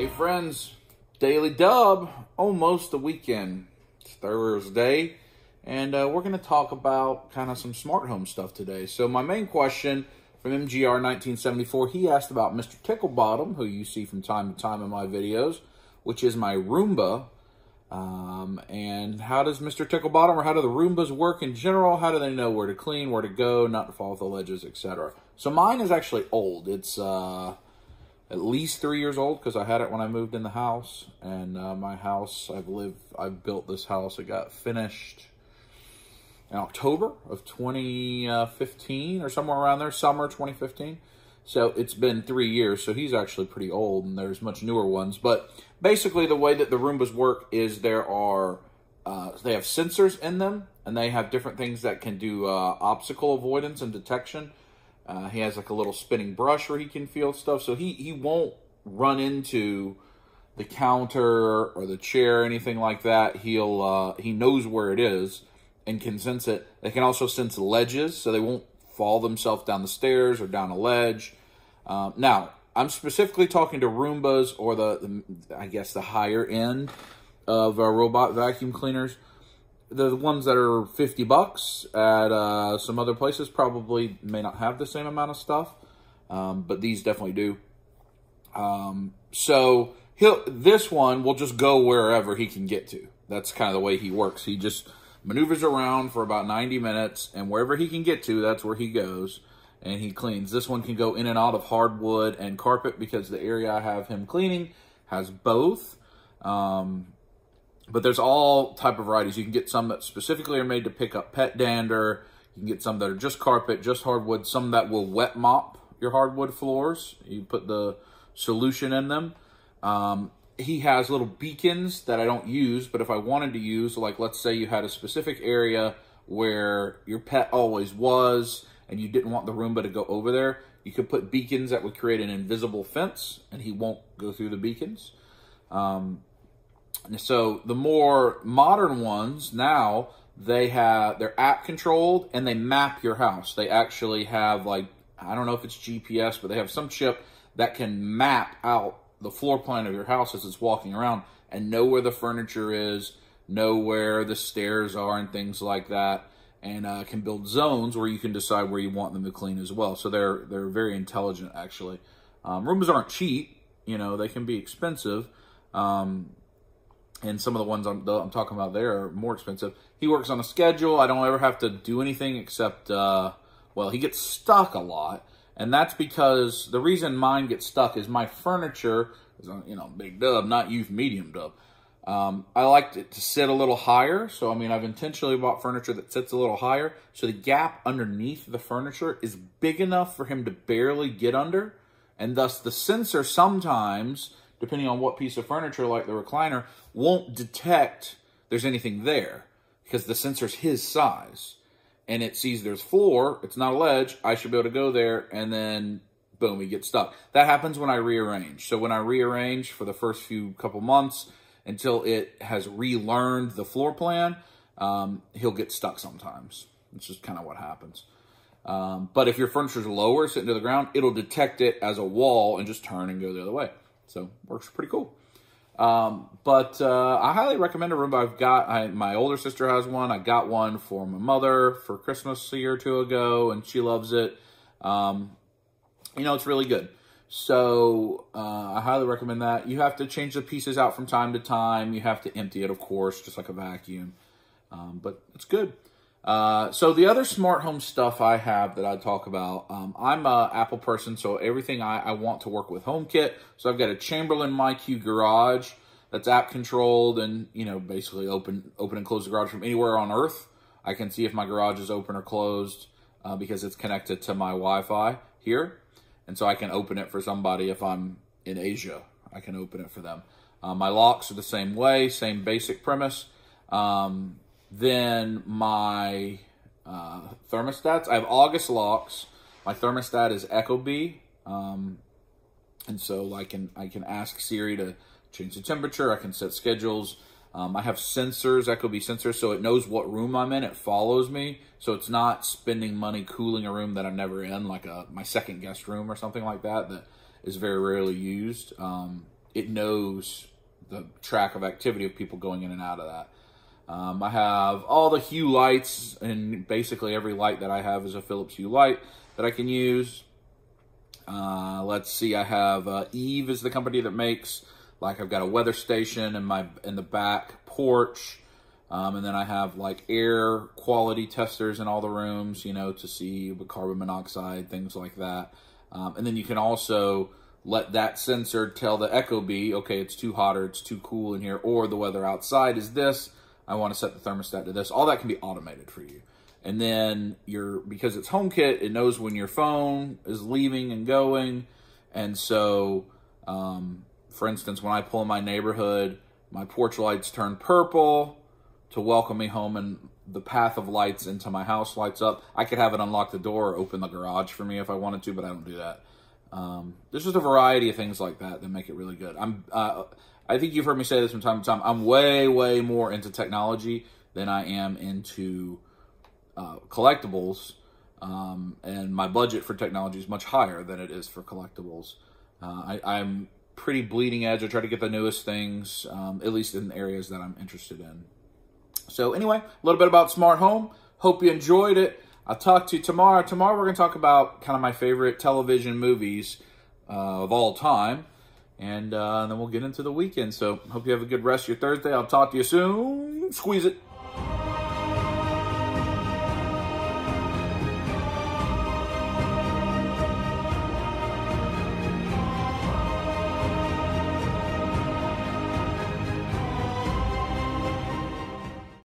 Hey friends, Daily Dub, almost the weekend. It's Thursday, and we're going to talk about kind of some smart home stuff today. So my main question from MGR 1974, he asked about Mr. Ticklebottom, who you see from time to time in my videos, which is my Roomba. And how does Mr. Ticklebottom, or how do the Roombas work in general? How do they know where to clean, where to go, not to fall off the ledges, etc.? So mine is actually old. It's at least 3 years old because I had it when I moved in the house. And my house, I've built this house. It got finished in October of 2015 or somewhere around there, summer 2015. So it's been 3 years. So he's actually pretty old, and there's much newer ones. But basically the way that the Roombas work is they have sensors in them, and they have different things that can do obstacle avoidance and detection. He has like a little spinning brush where he can feel stuff. So he won't run into the counter or the chair or anything like that. He knows where it is and can sense it. They can also sense ledges, so they won't fall themselves down the stairs or down a ledge. Now, I'm specifically talking to Roombas, or I guess the higher end of robot vacuum cleaners. The ones that are $50 at some other places probably may not have the same amount of stuff, but these definitely do. So this one will just go wherever he can get to. That's kind of the way he works. He just maneuvers around for about 90 minutes, and wherever he can get to, that's where he goes, and he cleans. This one can go in and out of hardwood and carpet because the area I have him cleaning has both. But there's all type of varieties. You can get some that specifically are made to pick up pet dander. You can get some that are just carpet, just hardwood, some that will wet mop your hardwood floors. You put the solution in them. He has little beacons that I don't use, but if I wanted to use, like let's say you had a specific area where your pet always was and you didn't want the Roomba to go over there, you could put beacons that would create an invisible fence and he won't go through the beacons. So the more modern ones now, they're app controlled and they map your house. They actually have, like, I don't know if it's GPS, but they have some chip that can map out the floor plan of your house as it's walking around and know where the furniture is, know where the stairs are and things like that, and can build zones where you can decide where you want them to clean as well. So they're very intelligent, actually. Roombas aren't cheap, you know, they can be expensive. And some of the ones I'm talking about there are more expensive. He works on a schedule. I don't ever have to do anything except, well, he gets stuck a lot. And that's because the reason mine gets stuck is my furniture is, you know, big dub, not youth medium dub. I like it to sit a little higher. So, I mean, I've intentionally bought furniture that sits a little higher. So the gap underneath the furniture is big enough for him to barely get under. And thus the sensor sometimes, depending on what piece of furniture, like the recliner, won't detect there's anything there because the sensor's his size. And it sees there's floor, it's not a ledge, I should be able to go there, and then, boom, he gets stuck. That happens when I rearrange. So when I rearrange for the first couple months until it has relearned the floor plan, he'll get stuck sometimes. It's just kind of what happens. But if your furniture's lower, sitting to the ground, it'll detect it as a wall and just turn and go the other way. So, works pretty cool. I highly recommend a Roomba. My older sister has one. I got one for my mother for Christmas a year or two ago, and she loves it. You know, it's really good. So, I highly recommend that. You have to change the pieces out from time to time. You have to empty it, of course, just like a vacuum. But it's good. So the other smart home stuff I have that I talk about, I'm a Apple person, so everything I want to work with HomeKit. So I've got a Chamberlain MyQ garage that's app controlled, and, you know, basically open and close the garage from anywhere on Earth. I can see if my garage is open or closed because it's connected to my Wi-Fi here. And so I can open it for somebody if I'm in Asia. I can open it for them. My locks are the same way, same basic premise. Then my thermostats, I have August locks. My thermostat is Ecobee, and so I can ask Siri to change the temperature. I can set schedules. I have sensors, Ecobee sensors, so it knows what room I'm in. It follows me, so it's not spending money cooling a room that I'm never in, like my second guest room or something like that is very rarely used. it knows the track of activity of people going in and out of that. I have all the Hue lights, and basically every light that I have is a Philips Hue light that I can use. Let's see, I have Eve is the company that makes, like, I've got a weather station in the back porch, and then I have like air quality testers in all the rooms, you know, to see carbon monoxide, things like that. And then you can also let that sensor tell the Echo Bee, okay, it's too hot or it's too cool in here, or the weather outside is this. I want to set the thermostat to this. All that can be automated for you. And then because it's HomeKit, it knows when your phone is leaving and going. And so, for instance, when I pull in my neighborhood, my porch lights turn purple to welcome me home, and the path of lights into my house lights up. I could have it unlock the door or open the garage for me if I wanted to, but I don't do that. There's just a variety of things like that make it really good. I think you've heard me say this from time to time. I'm way, way more into technology than I am into collectibles, and my budget for technology is much higher than it is for collectibles. I'm pretty bleeding edge. I try to get the newest things, at least in areas that I'm interested in. So anyway, a little bit about smart home. Hope you enjoyed it. I'll talk to you tomorrow. Tomorrow we're going to talk about kind of my favorite television movies of all time. And then we'll get into the weekend. So hope you have a good rest of your Thursday. I'll talk to you soon. Squeeze it.